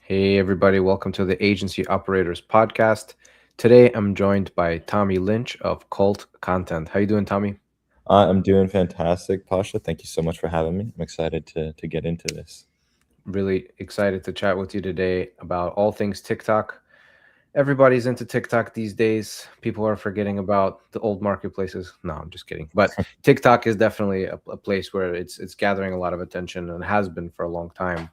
Hey, everybody, welcome to the Agency Operators Podcast. Today, I'm joined by Tommy Lynch of Cult Content. How you doing, Tommy? I'm doing fantastic, Pasha. Thank you so much for having me. I'm excited to get into this. Really excited to chat with you today about all things TikTok. Everybody's into TikTok these days. People are forgetting about the old marketplaces. No, I'm just kidding. But TikTok is definitely a place where it's gathering a lot of attention and has been for a long time.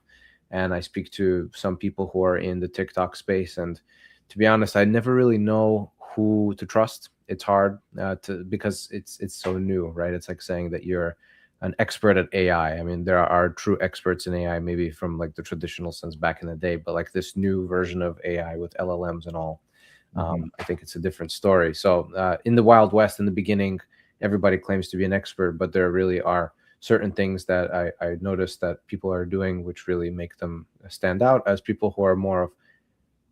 And I speak to some people who are in the TikTok space, and to be honest, I never really know who to trust. It's hard to because it's so new, right? It's like saying that you're an expert at AI. I mean, there are true experts in AI, maybe from like the traditional sense back in the day, but like this new version of AI with LLMs and all, Mhm. I think it's a different story. So, in the Wild West, in the beginning, everybody claims to be an expert, but there really are certain things that I noticed that people are doing, which really make them stand out as people who are more of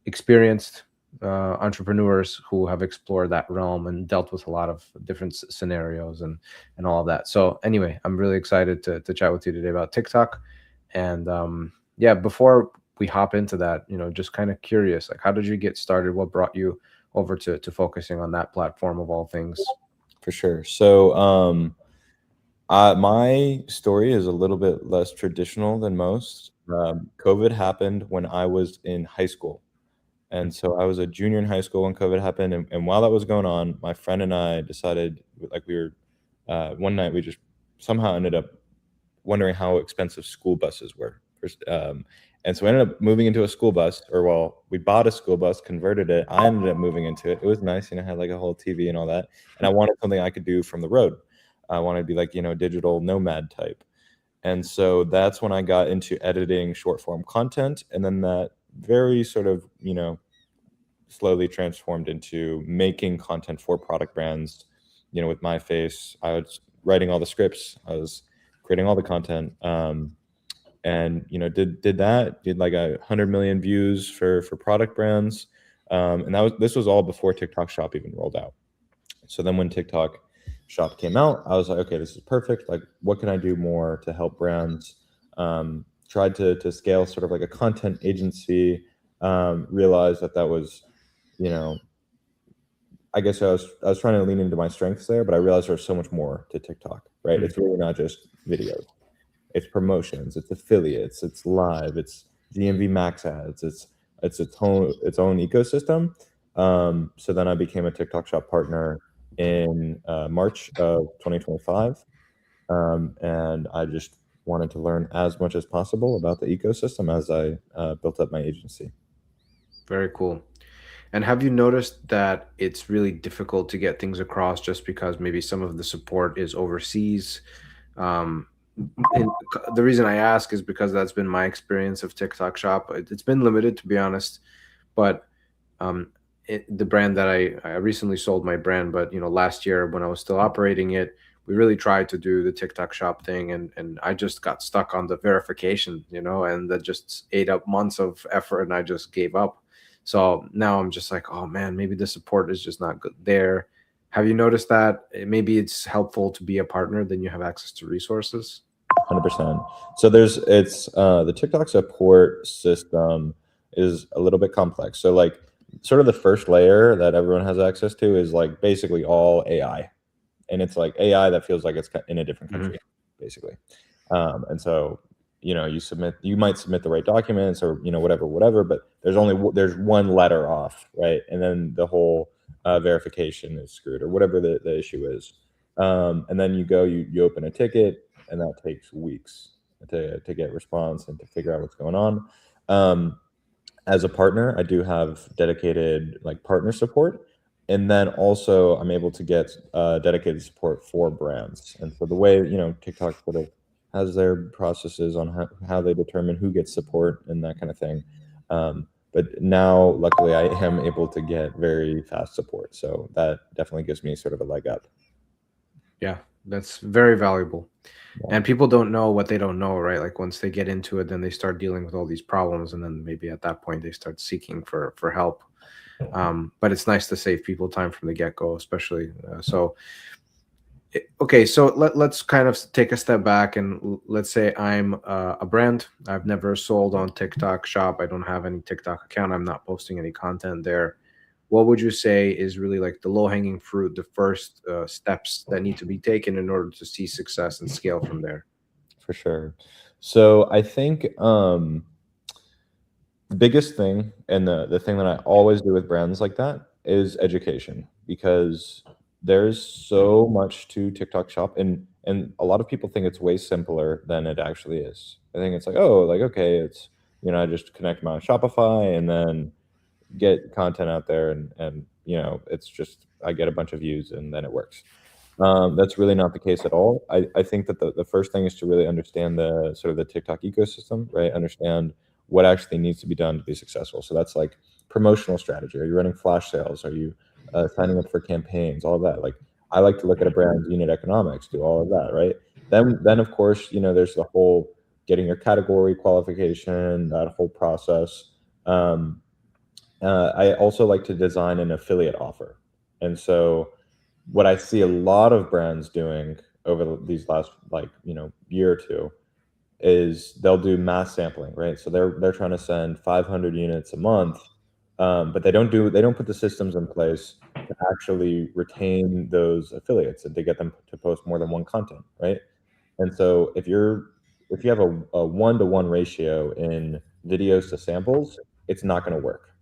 experienced entrepreneurs who have explored that realm and dealt with a lot of different scenarios and all of that. So anyway, I'm really excited to chat with you today about TikTok. And yeah, before we hop into that, just kind of curious, like how did you get started? What brought you over to focusing on that platform of all things? For sure. My story is a little bit less traditional than most. COVID happened when I was in high school. And so I was a junior in high school when COVID happened. And while that was going on, my friend and I decided, like, one night we just somehow ended up wondering how expensive school buses were. And so we ended up moving into a school bus, or well, we bought a school bus, converted it. I ended up moving into it. It was nice, had like a whole TV and all that. And I wanted something I could do from the road. I wanted to be like, digital nomad type. And so that's when I got into editing short form content. And then that very sort of, slowly transformed into making content for product brands, with my face. I was writing all the scripts, I was creating all the content. And did that, did like 100 million views for product brands. And this was all before TikTok Shop even rolled out. So then when TikTok Shop came out, I was like, okay, this is perfect. Like, what can I do more to help brands? Tried to scale sort of like a content agency. Realized that was, you know, I guess I was trying to lean into my strengths there, but I realized there's so much more to TikTok, right? Mm. It's really not just videos. It's promotions, it's affiliates, it's live, it's DMV max ads, it's its own ecosystem. So then I became a TikTok Shop partner in March of 2025, and I just wanted to learn as much as possible about the ecosystem as I built up my agency. Very cool. And have you noticed that it's really difficult to get things across just because maybe some of the support is overseas? Um, the reason I ask is because that's been my experience of TikTok Shop. It's been limited, to be honest, but um, the brand that I recently sold my brand, but last year when I was still operating it, we really tried to do the TikTok Shop thing, and I just got stuck on the verification, and that just ate up months of effort, and I just gave up. So now I'm just like, oh man, maybe the support is just not good there. Have you noticed that maybe it's helpful to be a partner, then you have access to resources? 100%. So the TikTok support system is a little bit complex. So like sort of the first layer that everyone has access to is like basically all AI, and it's like AI that feels like it's in a different Mhm. country, basically. And so you might submit the right documents, or whatever, but there's one letter off, right? And then the whole verification is screwed, or whatever the issue is. And then you open a ticket, and that takes weeks to get response and to figure out what's going on. Um, as a partner, I do have dedicated like partner support, and then also I'm able to get dedicated support for brands. And so the way TikTok sort of has their processes on how they determine who gets support and that kind of thing. But now, luckily, I am able to get very fast support, so that definitely gives me sort of a leg up. Yeah, that's very valuable. Yeah. And people don't know what they don't know, right? Like once they get into it, then they start dealing with all these problems, and then maybe at that point they start seeking for help. But it's nice to save people time from the get go, especially. So Okay, so let's kind of take a step back and let's say I'm a brand. I've never sold on TikTok Shop. I don't have any TikTok account. I'm not posting any content there. What would you say is really like the low hanging fruit, the first steps that need to be taken in order to see success and scale from there? For sure. So I think the biggest thing, and the thing that I always do with brands like that, is education, because there's so much to TikTok Shop, and a lot of people think it's way simpler than it actually is. I think it's like, oh, like, okay, it's, I just connect my Shopify and then get content out there, and it's just I get a bunch of views and then it works. That's really not the case at all. I think that the first thing is to really understand the sort of the TikTok ecosystem, right? Understand what actually needs to be done to be successful. So that's like promotional strategy. Are you running flash sales? Are you signing up for campaigns? All of that. Like, I like to look at a brand's unit economics, do all of that, right? Then of course, there's the whole getting your category qualification, that whole process. Um, I also like to design an affiliate offer, and so what I see a lot of brands doing over these last, like, year or two, is they'll do mass sampling, right? So they're trying to send 500 units a month, but they don't put the systems in place to actually retain those affiliates and to get them to post more than one content, right? And so if you have a 1-to-1 ratio in videos to samples, it's not going to work.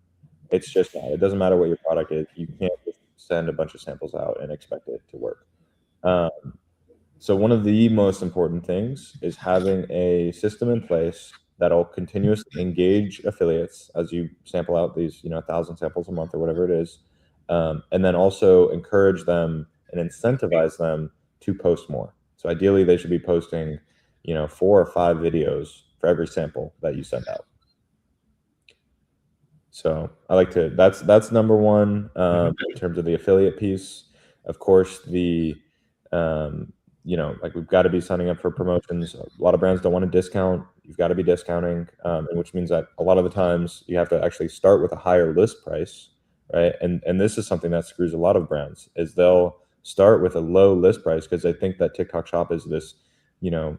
It's just not. It doesn't matter what your product is. You can't just send a bunch of samples out and expect it to work. Um, so one of the most important things is having a system in place that'll continuously engage affiliates as you sample out these, 1,000 samples a month or whatever it is, and then also encourage them and incentivize them to post more. So ideally, they should be posting, 4 or 5 videos for every sample that you send out. So I like to. That's number one, in terms of the affiliate piece. Of course, um, like, we've got to be signing up for promotions. A lot of brands don't want to discount. You've got to be discounting, and which means that a lot of the times you have to actually start with a higher list price, right? And this is something that screws a lot of brands, is they'll start with a low list price because they think that TikTok Shop is this,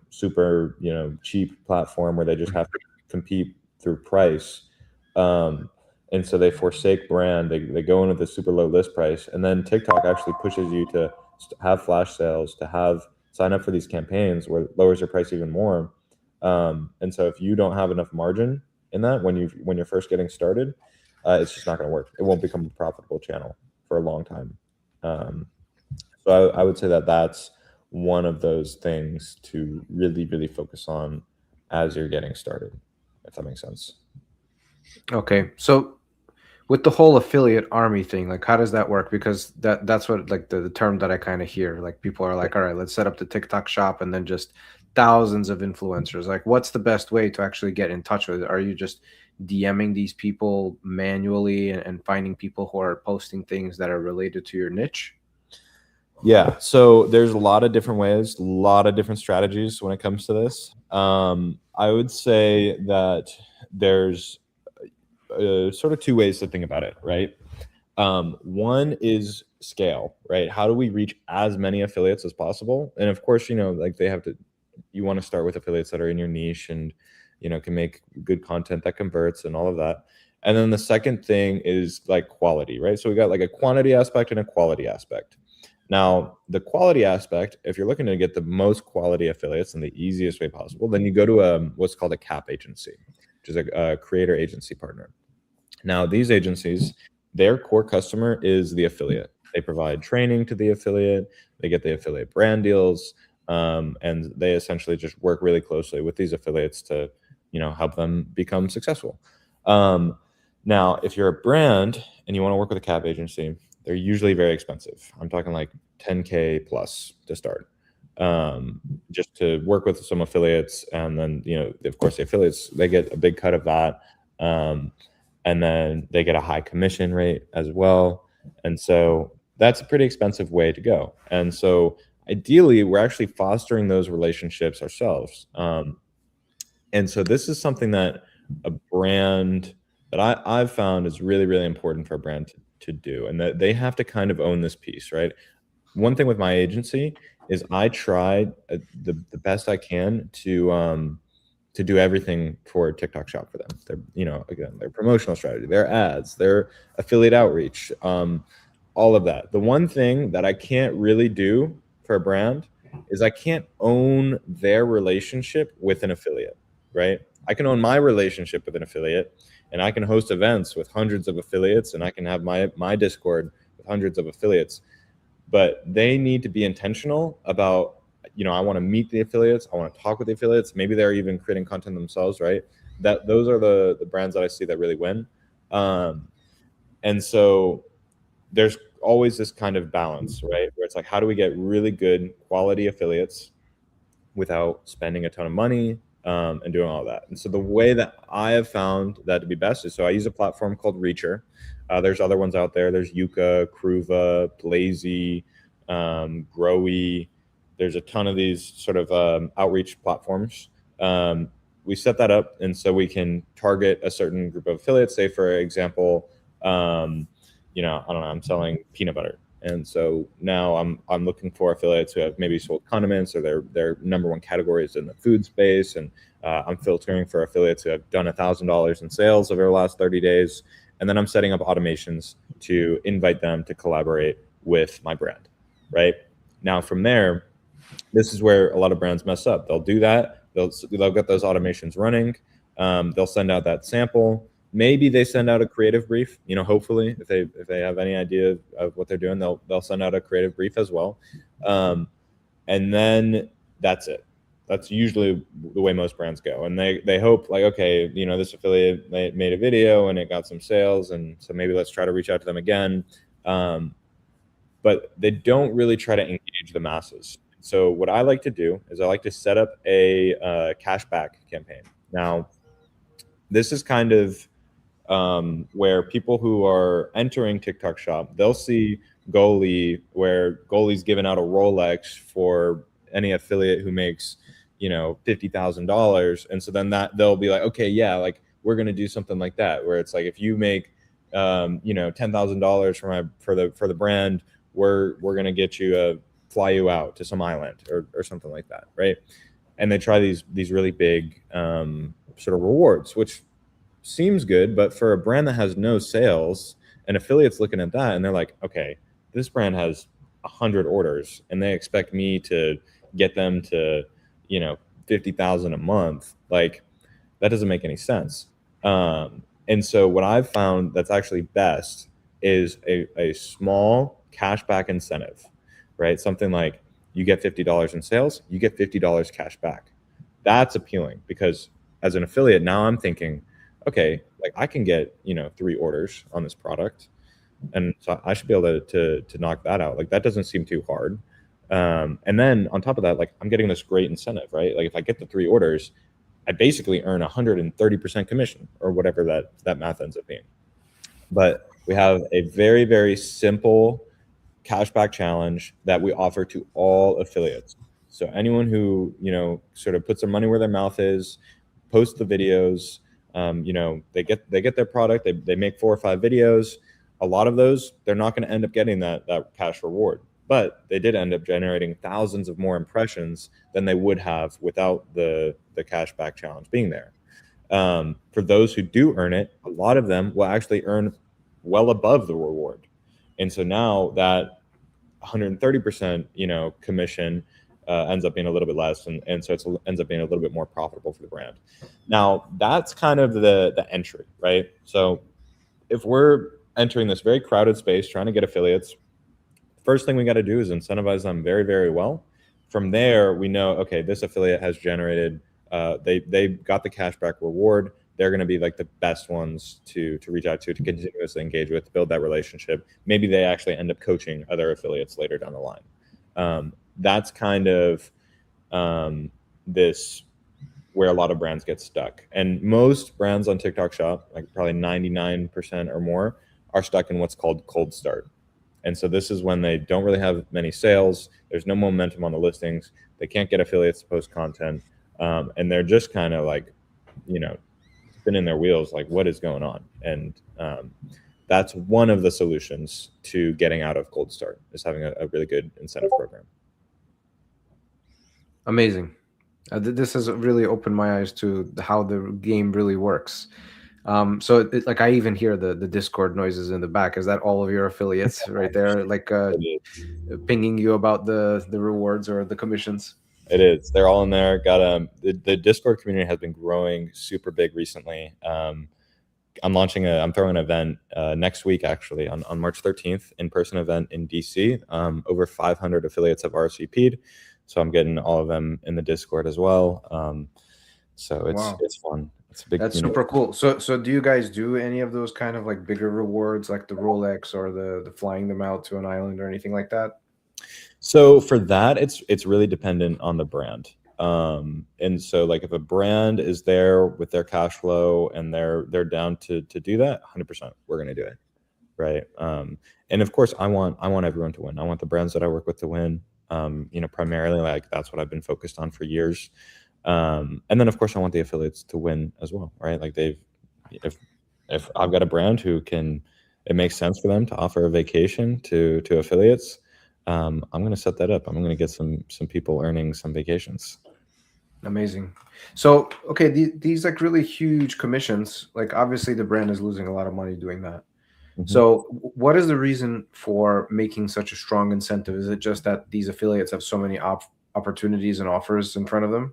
super, cheap platform where they just have to compete through price. Um, and so they forsake brand. They go in with a super low list price, and then TikTok actually pushes you to have flash sales, to have sign up for these campaigns where it lowers your price even more. And so if you don't have enough margin in that when you're first getting started, it's just not going to work. It won't become a profitable channel for a long time. Um, so I would say that that's one of those things to really, really focus on as you're getting started, if that makes sense. Okay, so with the whole affiliate army thing, like how does that work? Because that's what like the term that I kind of hear. Like people are like, all right, let's set up the TikTok shop and then just thousands of influencers. Like what's the best way to actually get in touch with it? Are you just DMing these people manually and finding people who are posting things that are related to your niche? Yeah, so there's a lot of different ways, a lot of different strategies when it comes to this. I would say that there's sort of two ways to think about it, right? One is scale, right? How do we reach as many affiliates as possible? And of course, like, you want to start with affiliates that are in your niche and, can make good content that converts and all of that. And then the second thing is like quality, right? So we got like a quantity aspect and a quality aspect. Now, the quality aspect, if you're looking to get the most quality affiliates in the easiest way possible, then you go to what's called a CAP agency, which is a creator agency partner. Now, these agencies, their core customer is the affiliate. They provide training to the affiliate, they get the affiliate brand deals, and they essentially just work really closely with these affiliates to, help them become successful. Um, Now, if you're a brand and you want to work with a cap agency, they're usually very expensive. I'm talking like 10K plus to start, um, just to work with some affiliates, and then, of course, the affiliates, they get a big cut of that. Um, and then they get a high commission rate as well. And so that's a pretty expensive way to go. And so ideally, we're actually fostering those relationships ourselves. And so this is something that a brand that I've found is really, really important for a brand to do, and that they have to kind of own this piece, right? One thing with my agency is I try the best I can to do everything for TikTok Shop for them. Their, again, their promotional strategy, their ads, their affiliate outreach, all of that. The one thing that I can't really do for a brand is I can't own their relationship with an affiliate, right? I can own my relationship with an affiliate, and I can host events with hundreds of affiliates, and I can have my Discord with hundreds of affiliates, but they need to be intentional about, I want to meet the affiliates, I want to talk with the affiliates, maybe they're even creating content themselves, right? That those are the brands that I see that really win. And so there's always this kind of balance, right, where it's like, how do we get really good quality affiliates without spending a ton of money, and doing all that? And so the way that I have found that to be best is, so I use a platform called Reacher. There's other ones out there. There's Yuka, Cruva, Blazy, Growy. There's a ton of these sort of outreach platforms. We set that up, and so we can target a certain group of affiliates. Say, for example, I don't know, I'm selling peanut butter. And so now I'm looking for affiliates who have maybe sold condiments, or their number one category is in the food space. And I'm filtering for affiliates who have done $1,000 in sales over the last 30 days. And then I'm setting up automations to invite them to collaborate with my brand, right? Now from there, this is where a lot of brands mess up. They'll do that. They'll get those automations running. They'll send out that sample. Maybe they send out a creative brief. Hopefully, if they have any idea of what they're doing, they'll send out a creative brief as well. And then that's it. That's usually the way most brands go. And they hope, like, okay, this affiliate made a video and it got some sales, and so maybe let's try to reach out to them again. But they don't really try to engage the masses. So what I like to do is I like to set up a cashback campaign. Now, this is kind of where people who are entering TikTok Shop, they'll see Goalie, where Goalie's giving out a Rolex for any affiliate who makes, $50,000. And so then that they'll be like, okay, yeah, like we're going to do something like that, where it's like, if you make, $10,000 for the brand, we're going to get you fly you out to some island or something like that. Right. And they try these really big, sort of rewards, which seems good, but for a brand that has no sales, an affiliate's looking at that and they're like, okay, this brand has 100 orders and they expect me to get them to, 50,000 a month. Like, that doesn't make any sense. And so what I've found that's actually best is a small cashback incentive, right? Something like, you get $50 in sales, you get $50 cash back. That's appealing, because as an affiliate, now I'm thinking, okay, like I can get, 3 orders on this product, and so I should be able to knock that out. Like, that doesn't seem too hard. And then on top of that, like, I'm getting this great incentive, right? Like, if I get the 3 orders, I basically earn 130% commission, or whatever that math ends up being. But we have a very, very simple cashback challenge that we offer to all affiliates. So anyone who, sort of puts their money where their mouth is, posts the videos, they get their product, they make 4 or 5 videos. A lot of those, they're not going to end up getting that cash reward, but they did end up generating thousands of more impressions than they would have without the cashback challenge being there. For those who do earn it, a lot of them will actually earn well above the reward. And so now that 130%, commission ends up being a little bit less, and so it ends up being a little bit more profitable for the brand. Now, that's kind of the entry, right? So if we're entering this very crowded space, trying to get affiliates, first thing we got to do is incentivize them very, very well. From there, we know, okay, this affiliate has generated, they got the cashback reward. They're going to be like the best ones to reach out to continuously engage with, build that relationship. Maybe they actually end up coaching other affiliates later down the line. That's kind of this where a lot of brands get stuck. And most brands on TikTok Shop, like probably 99% or more, are stuck in what's called cold start. And so this is when they don't really have many sales. There's no momentum on the listings. They can't get affiliates to post content. And they're just kind of like, spinning their wheels, like, what is going on? And that's one of the solutions to getting out of cold start, is having a really good incentive program. Amazing. This has really opened my eyes to how the game really works. So like I even hear the Discord noises in the back. Is that all of your affiliates right there, like It is. pinging you about the rewards or the commissions? It is. They're all in there. Got the Discord community has been growing super big recently. I'm throwing an event next week, actually, on March 13th, in-person event in DC. Over 500 affiliates have RSVP'd, so I'm getting all of them in the Discord as well. So Wow. it's fun. It's a big That's community. super cool. So do you guys do any of those kind of like bigger rewards like the Rolex or the flying them out to an island or anything like that? So for that, it's really dependent on the brand. And so like if a brand is there with their cash flow and they're down to do that, 100% we're gonna do it. Right. And of course I want everyone to win. I want the brands that I work with to win. Primarily like that's what I've been focused on for years. And then of course I want the affiliates to win as well, right? Like if if I've got a brand who can, it makes sense for them to offer a vacation to affiliates. I'm going to set that up. I'm going to get some people earning some vacations. Amazing. So, okay, these like really huge commissions, like obviously the brand is losing a lot of money doing that. Mhm. So, what is the reason for making such a strong incentive? Is it just that these affiliates have so many opportunities and offers in front of them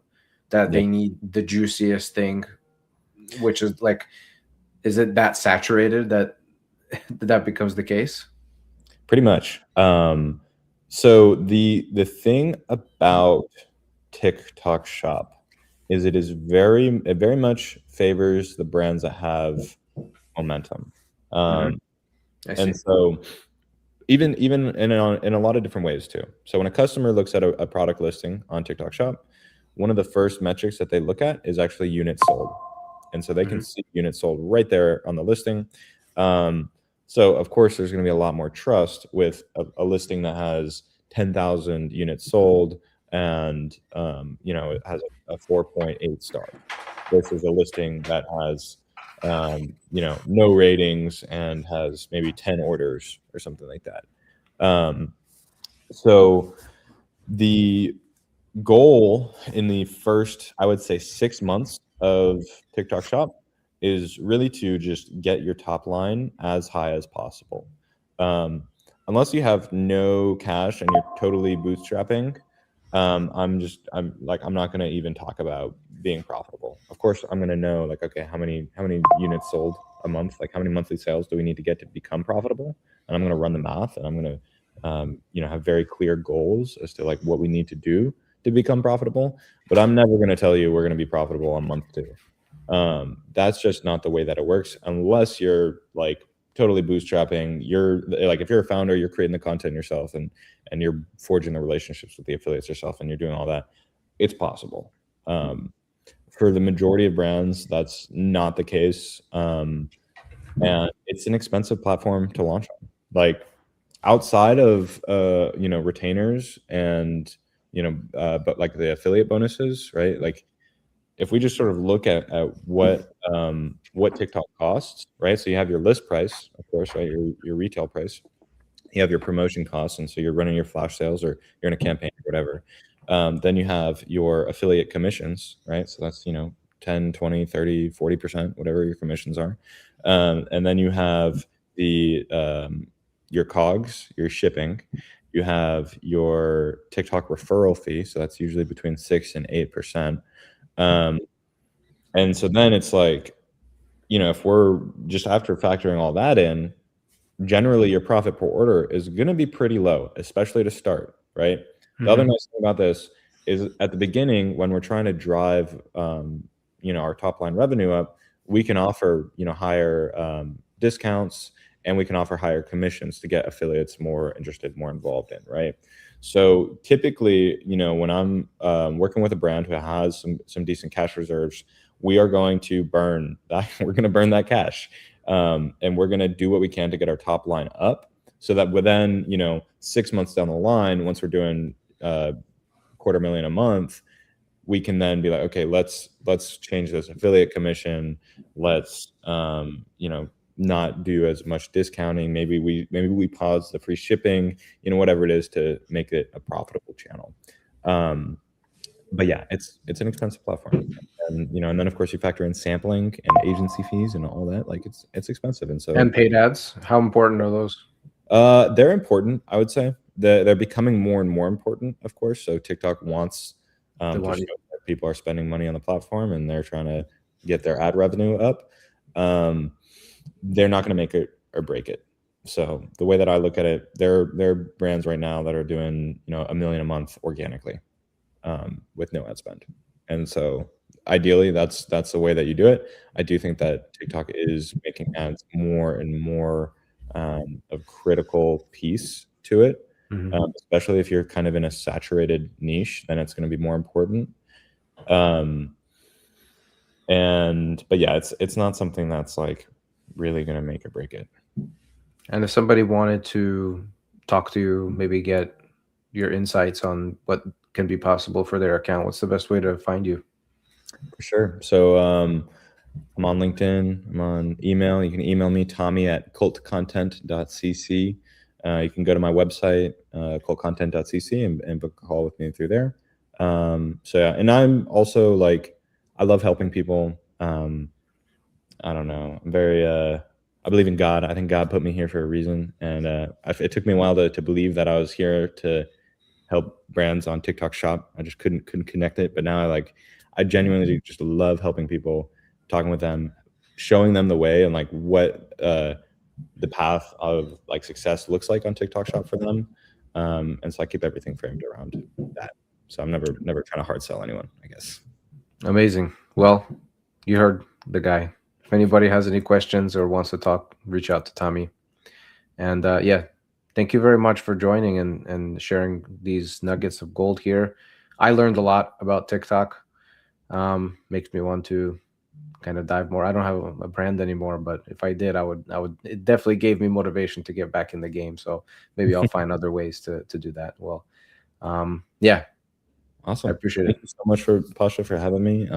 that Yeah, they need the juiciest thing, which is like, is it that saturated that that becomes the case? pretty much. So the thing about TikTok Shop is it very much favors the brands that have momentum. Hmm. Um, I and see. so even in a lot of different ways too. So when a customer looks at a product listing on TikTok Shop, one of the first metrics that they look at is actually units sold. And so they can Hmm. see units sold right there on the listing. Um, so of course, there's going to be a lot more trust with a listing that has 10,000 units sold and it has a 4.8 star versus a listing that has no ratings and has maybe 10 orders or something like that. So the goal in the first, I would say, 6 months of TikTok Shop is really to just get your top line as high as possible. Um, Unless you have no cash and you're totally bootstrapping, I'm not gonna even talk about being profitable. Of course, I'm gonna know like, okay, how many units sold a month? Like how many monthly sales do we need to get to become profitable? And I'm gonna run the math and I'm gonna have very clear goals as to like what we need to do to become profitable. But I'm never going to tell you we're going to be profitable on month two. That's just not the way that it works unless you're like totally bootstrapping. You're like, if you're a founder, you're creating the content yourself and you're forging the relationships with the affiliates yourself and you're doing all that. It's possible. Um, for the majority of brands, that's not the case. And it's an expensive platform to launch on. Like outside of retainers and but like the affiliate bonuses, right? Like if we just sort of look at what TikTok costs, right? So you have your list price, of course, right? Your retail price. You have your promotion costs, and so you're running your flash sales or you're in a campaign or whatever. Then you have your affiliate commissions, right? So that's 10, 20, 30, 40%, whatever your commissions are. And then you have the your COGS, your shipping. You have your TikTok referral fee, so that's usually between 6 and 8%. Um, and so then it's like, if we're just after factoring all that in, generally your profit per order is going to be pretty low, especially to start, right? The other Hmm. nice thing about this is at the beginning, when we're trying to drive, our top line revenue up, we can offer, higher discounts and we can offer higher commissions to get affiliates more interested, more involved in, right? So typically, when I'm working with a brand who has some decent cash reserves, we are going to burn that. We're going to burn that cash and we're going to do what we can to get our top line up so that within 6 months down the line, once we're doing quarter million a month, we can then be like, okay, let's change this affiliate commission. Let's not do as much discounting. Maybe we pause the free shipping, whatever it is to make it a profitable channel. um, But yeah, it's an expensive platform, and and then of course you factor in sampling and agency fees and all that. Like it's expensive, and so And paid ads, how important are those? they're important. I would say they're becoming more and more important, of course. So TikTok wants The to one. show that people are spending money on the platform and they're trying to get their ad revenue up. Um, they're not going to make it or break it. So the way that I look at it, there are brands right now that are doing $1 million a month organically with no ad spend, and so ideally that's the way that you do it. I do think that TikTok is making ads more and more of critical piece to it, Mhm. especially if you're kind of in a saturated niche, then it's going to be more important. Um, and but yeah, it's not something that's like really going to make or break it. And if somebody wanted to talk to you, maybe get your insights on what can be possible for their account, what's the best way to find you? For sure. So I'm on LinkedIn. I'm on email. You can email me, Tommy at cultcontent.cc. You can go to my website, cultcontent.cc, and book a call with me through there. So yeah, and I'm also like, I love helping people. I don't know. I'm very, I believe in God. I think God put me here for a reason. And it took me a while to believe that I was here to help brands on TikTok shop. I just couldn't connect it. But now I genuinely just love helping people, talking with them, showing them the way and like what the path of like success looks like on TikTok shop for them. And so I keep everything framed around that. So I'm never trying to hard sell anyone, I guess. Amazing. Well, you heard the guy. If anybody has any questions or wants to talk, reach out to Tommy. And yeah, thank you very much for joining and sharing these nuggets of gold here. I learned a lot about TikTok. Makes me want to kind of dive more. I don't have a brand anymore, but if I did, I would. It definitely gave me motivation to get back in the game. So maybe I'll find other ways to do that. Well, yeah, I Awesome. appreciate it. Thank you so much for Pasha for having me.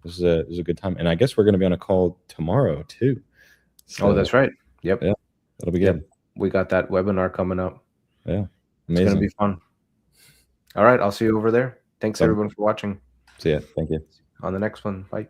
This is a good time, and I guess we're going to be on a call tomorrow too. Oh, So that's right. Yep, yeah, that'll be yep. good. We got that webinar coming up. Yeah, It's gonna amazing. be fun. All right, I'll see you over there. Thanks Sounds everyone for watching. See ya. Thank you. On the next one. Bye.